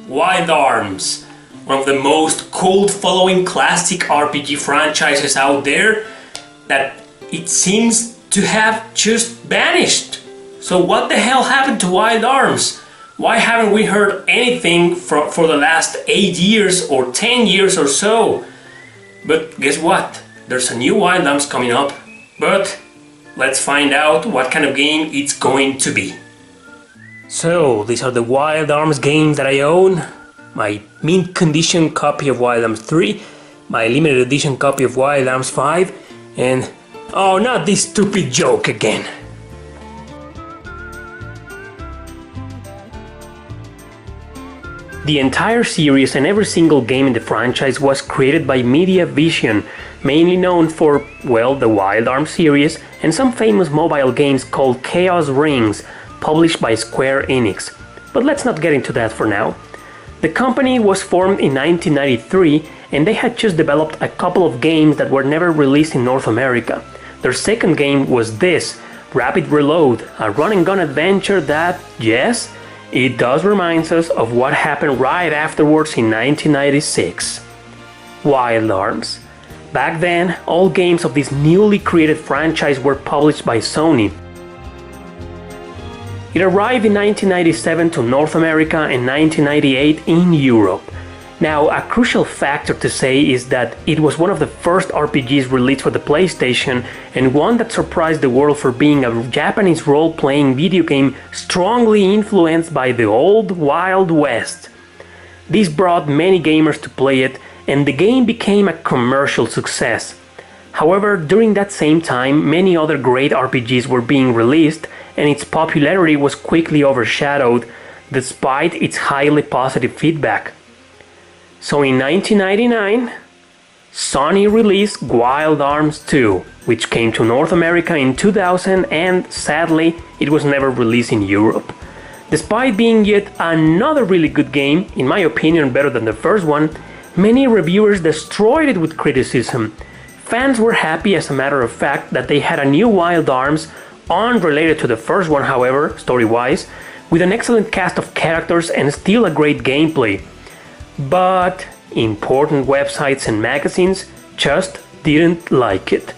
Wild Arms, one of the most cult-following classic RPG franchises out there that it seems to have just vanished. So what the hell happened to Wild Arms? Why haven't we heard anything for the last 8 years or 10 years or so? But guess what? There's a new Wild Arms coming up, but let's find out what kind of game it's going to be. So, these are the Wild Arms games that I own. My mint condition copy of Wild Arms 3, my limited edition copy of Wild Arms 5, and oh, not this stupid joke again. The entire series and every single game in the franchise was created by Media.vision, mainly known for, well, the Wild Arms series and some famous mobile games called Chaos Rings, published by Square Enix. But let's not get into that for now. The company was formed in 1993 and they had just developed a couple of games that were never released in North America. Their second game was this, Rapid Reload, a run-and-gun adventure that, yes, it does remind us of what happened right afterwards in 1996. Wild Arms. Back then, all games of this newly created franchise were published by Sony. It arrived in 1997 to North America and 1998 in Europe. Now, a crucial factor to say is that it was one of the first RPGs released for the PlayStation and one that surprised the world for being a Japanese role-playing video game strongly influenced by the old Wild West. This brought many gamers to play it and the game became a commercial success. However, during that same time, many other great RPGs were being released and its popularity was quickly overshadowed despite its highly positive feedback. So in 1999, Sony released Wild Arms 2, which came to North America in 2000 and sadly it was never released in Europe. Despite being yet another really good game, in my opinion better than the first one, many reviewers destroyed it with criticism. Fans were happy, as a matter of fact, that they had a new Wild Arms, unrelated to the first one however, story-wise, with an excellent cast of characters and still a great gameplay. But important websites and magazines just didn't like it.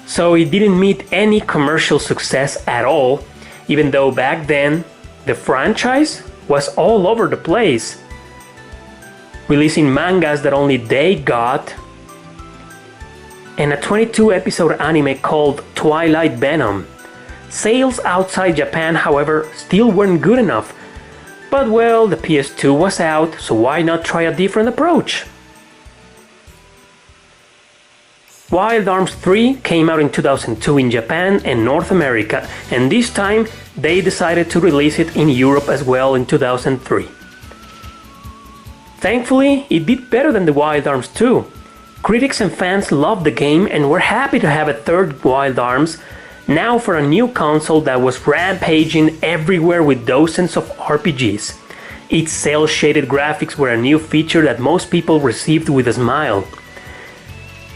So it didn't meet any commercial success at all, even though back then the franchise was all over the place, releasing mangas that only they got, and a 22-episode anime called Twilight Venom. Sales outside Japan, however, still weren't good enough. But well, the PS2 was out, so why not try a different approach? Wild Arms 3 came out in 2002 in Japan and North America, and this time they decided to release it in Europe as well in 2003. Thankfully, it did better than the Wild Arms 2. Critics and fans loved the game and were happy to have a third Wild Arms, now for a new console that was rampaging everywhere with dozens of RPGs. Its cel-shaded graphics were a new feature that most people received with a smile.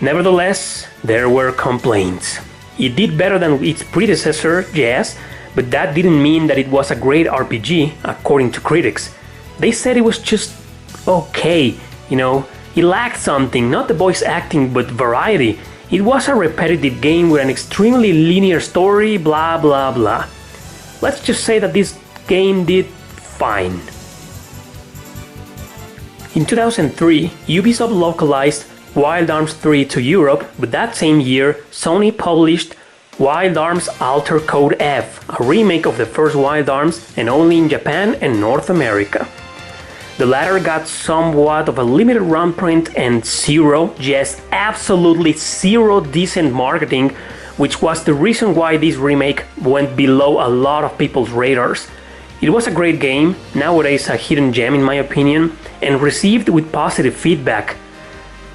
Nevertheless, there were complaints. It did better than its predecessor, yes, but that didn't mean that it was a great RPG, according to critics. They said it was just okay, it lacked something, not the voice acting but variety. It was a repetitive game with an extremely linear story, blah blah blah. Let's just say that this game did fine. In 2003, Ubisoft localized Wild Arms 3 to Europe, but that same year, Sony published Wild Arms Alter Code F, a remake of the first Wild Arms and only in Japan and North America. The latter got somewhat of a limited run print and zero, yes, absolutely zero decent marketing, which was the reason why this remake went below a lot of people's radars. It was a great game, nowadays a hidden gem in my opinion, and received with positive feedback.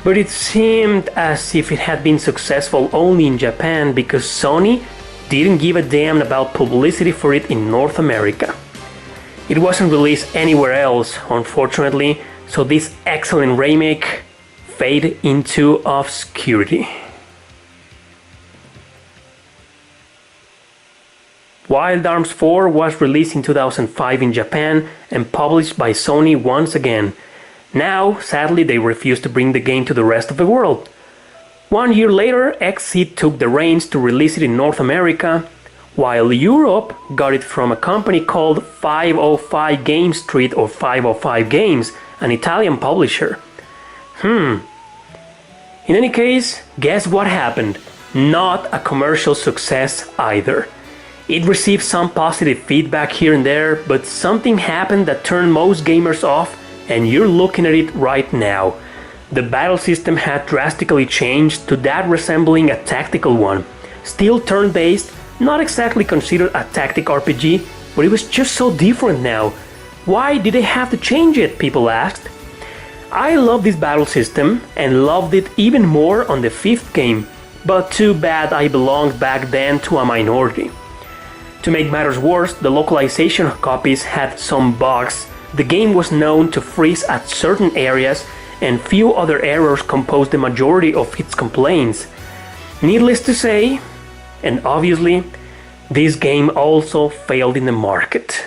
But it seemed as if it had been successful only in Japan because Sony didn't give a damn about publicity for it in North America. It wasn't released anywhere else, unfortunately, so this excellent remake faded into obscurity. Wild Arms 4 was released in 2005 in Japan and published by Sony once again. Now, sadly, they refuse to bring the game to the rest of the world. 1 year later, XSEED took the reins to release it in North America, while Europe got it from a company called 505 Game Street or 505 Games, an Italian publisher. In any case, guess what happened? Not a commercial success either. It received some positive feedback here and there, but something happened that turned most gamers off, and you're looking at it right now. The battle system had drastically changed to that resembling a tactical one. Still turn-based, not exactly considered a tactic RPG, but it was just so different now. Why did they have to change it, people asked. I love this battle system and loved it even more on the 5th game, but too bad I belonged back then to a minority. To make matters worse, the localization copies had some bugs. The game was known to freeze at certain areas, and few other errors composed the majority of its complaints. Needless to say, and obviously, this game also failed in the market.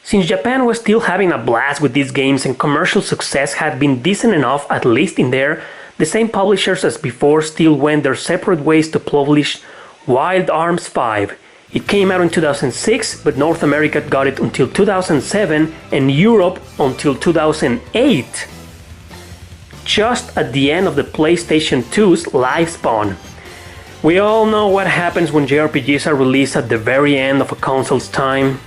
Since Japan was still having a blast with these games and commercial success had been decent enough at least in there, the same publishers as before still went their separate ways to publish Wild Arms 5. It came out in 2006, but North America got it until 2007 and Europe until 2008. Just at the end of the PlayStation 2's lifespan. We all know what happens when JRPGs are released at the very end of a console's time.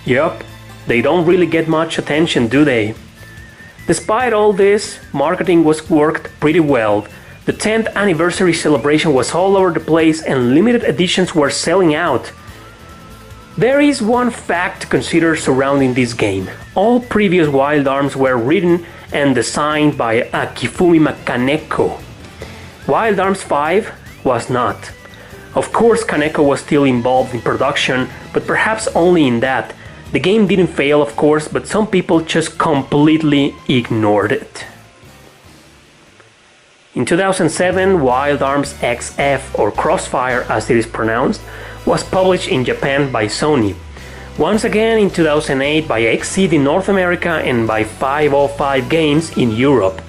Yup, they don't really get much attention, do they? Despite all this, marketing was worked pretty well. The 10th anniversary celebration was all over the place and limited editions were selling out. There is one fact to consider surrounding this game. All previous Wild Arms were written and designed by Akifumi Kaneko. Wild Arms 5 was not. Of course, Kaneko was still involved in production, but perhaps only in that. The game didn't fail, of course, but some people just completely ignored it. In 2007, Wild Arms XF, or Crossfire as it is pronounced, was published in Japan by Sony. Once again in 2008 by XSEED in North America and by 505 Games in Europe.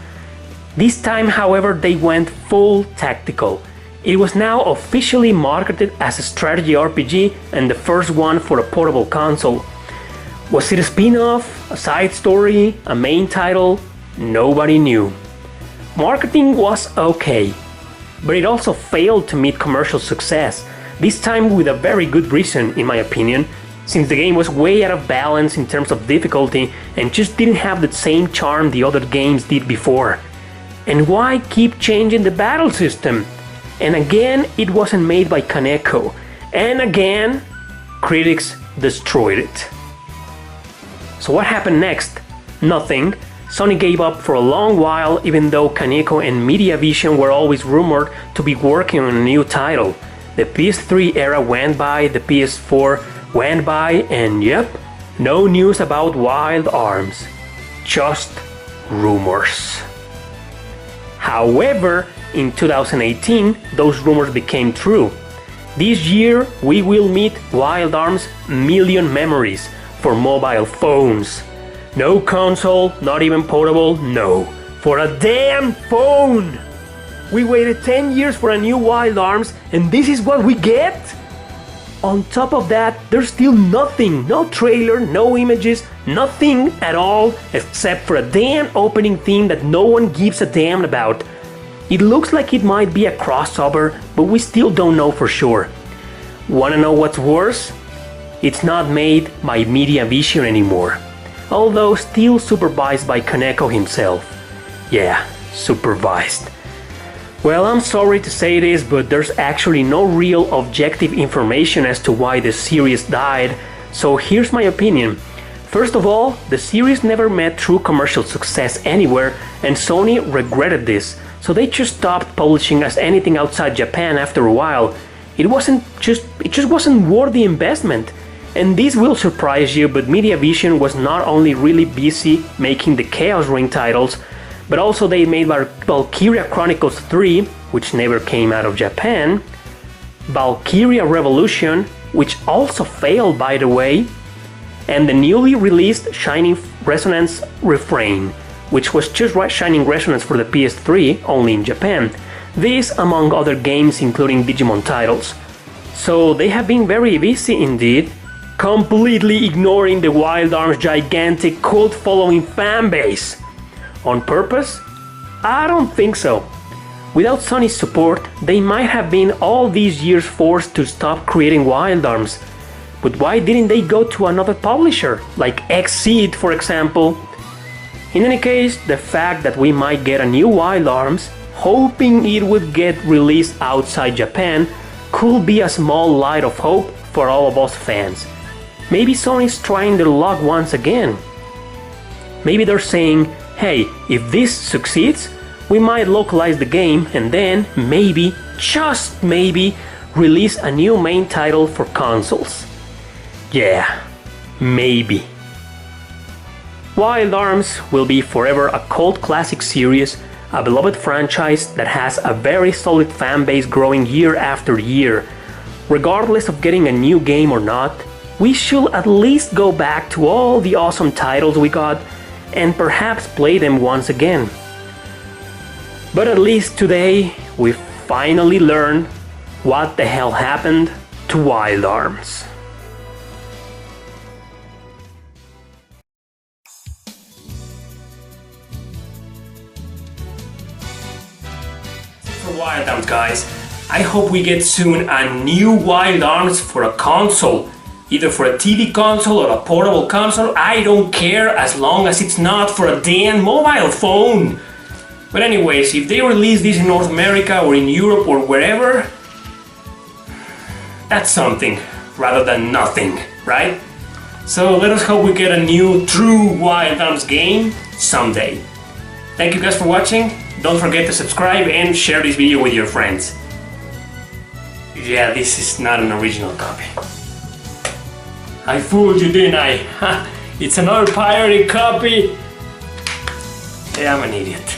This time, however, they went full tactical. It was now officially marketed as a strategy RPG and the first one for a portable console. Was it a spin-off, a side story, a main title? Nobody knew. Marketing was okay, but it also failed to meet commercial success, this time with a very good reason in my opinion, since the game was way out of balance in terms of difficulty and just didn't have the same charm the other games did before. And why keep changing the battle system? And again, it wasn't made by Kaneko, and again, critics destroyed it. So what happened next? Nothing. Sony gave up for a long while, even though Kaneko and Media.vision were always rumored to be working on a new title. The PS3 era went by, the PS4 went by, and yep, no news about Wild Arms. Just rumors. However, in 2018, those rumors became true. This year, we will meet Wild Arms Million Memories for mobile phones. No console, not even portable, no. For a damn phone! We waited 10 years for a new Wild Arms and this is what we get? On top of that, there's still nothing, no trailer, no images, nothing at all except for a damn opening theme that no one gives a damn about. It looks like it might be a crossover, but we still don't know for sure. Wanna know what's worse? It's not made by Media.vision anymore. Although still supervised by Kaneko himself. Yeah, supervised. Well, I'm sorry to say this, but there's actually no real objective information as to why the series died, so here's my opinion. First of all, the series never met true commercial success anywhere, and Sony regretted this, so they just stopped publishing as anything outside Japan after a while. It just wasn't worth the investment. And this will surprise you, but Media.vision was not only really busy making the Chaos Ring titles, but also they made Valkyria Chronicles 3, which never came out of Japan, Valkyria Revolution, which also failed by the way, and the newly released Shining Resonance Refrain, which was just Shining Resonance for the PS3, only in Japan. This among other games including Digimon titles. So they have been very busy indeed, completely ignoring the Wild Arms' gigantic cult following fanbase. On purpose? I don't think so. Without Sony's support, they might have been all these years forced to stop creating Wild Arms. But why didn't they go to another publisher, like Xseed for example? In any case, the fact that we might get a new Wild Arms, hoping it would get released outside Japan, could be a small light of hope for all of us fans. Maybe Sony's trying their luck once again. Maybe they're saying, hey, if this succeeds, we might localize the game and then maybe, just maybe, release a new main title for consoles. Yeah, maybe. Wild Arms will be forever a cult classic series, a beloved franchise that has a very solid fanbase growing year after year. Regardless of getting a new game or not, we should at least go back to all the awesome titles we got and perhaps play them once again. But at least today, we finally learned what the hell happened to Wild Arms. For Wild Arms, guys, I hope we get soon a new Wild Arms for a console. Either for a TV console or a portable console, I don't care as long as it's not for a damn mobile phone. But anyways, if they release this in North America or in Europe or wherever, that's something rather than nothing, right? So let us hope we get a new true Wild Arms game someday. Thank you guys for watching. Don't forget to subscribe and share this video with your friends. Yeah, this is not an original copy. I fooled you, didn't I? It's another pirated copy. Yeah, I'm an idiot.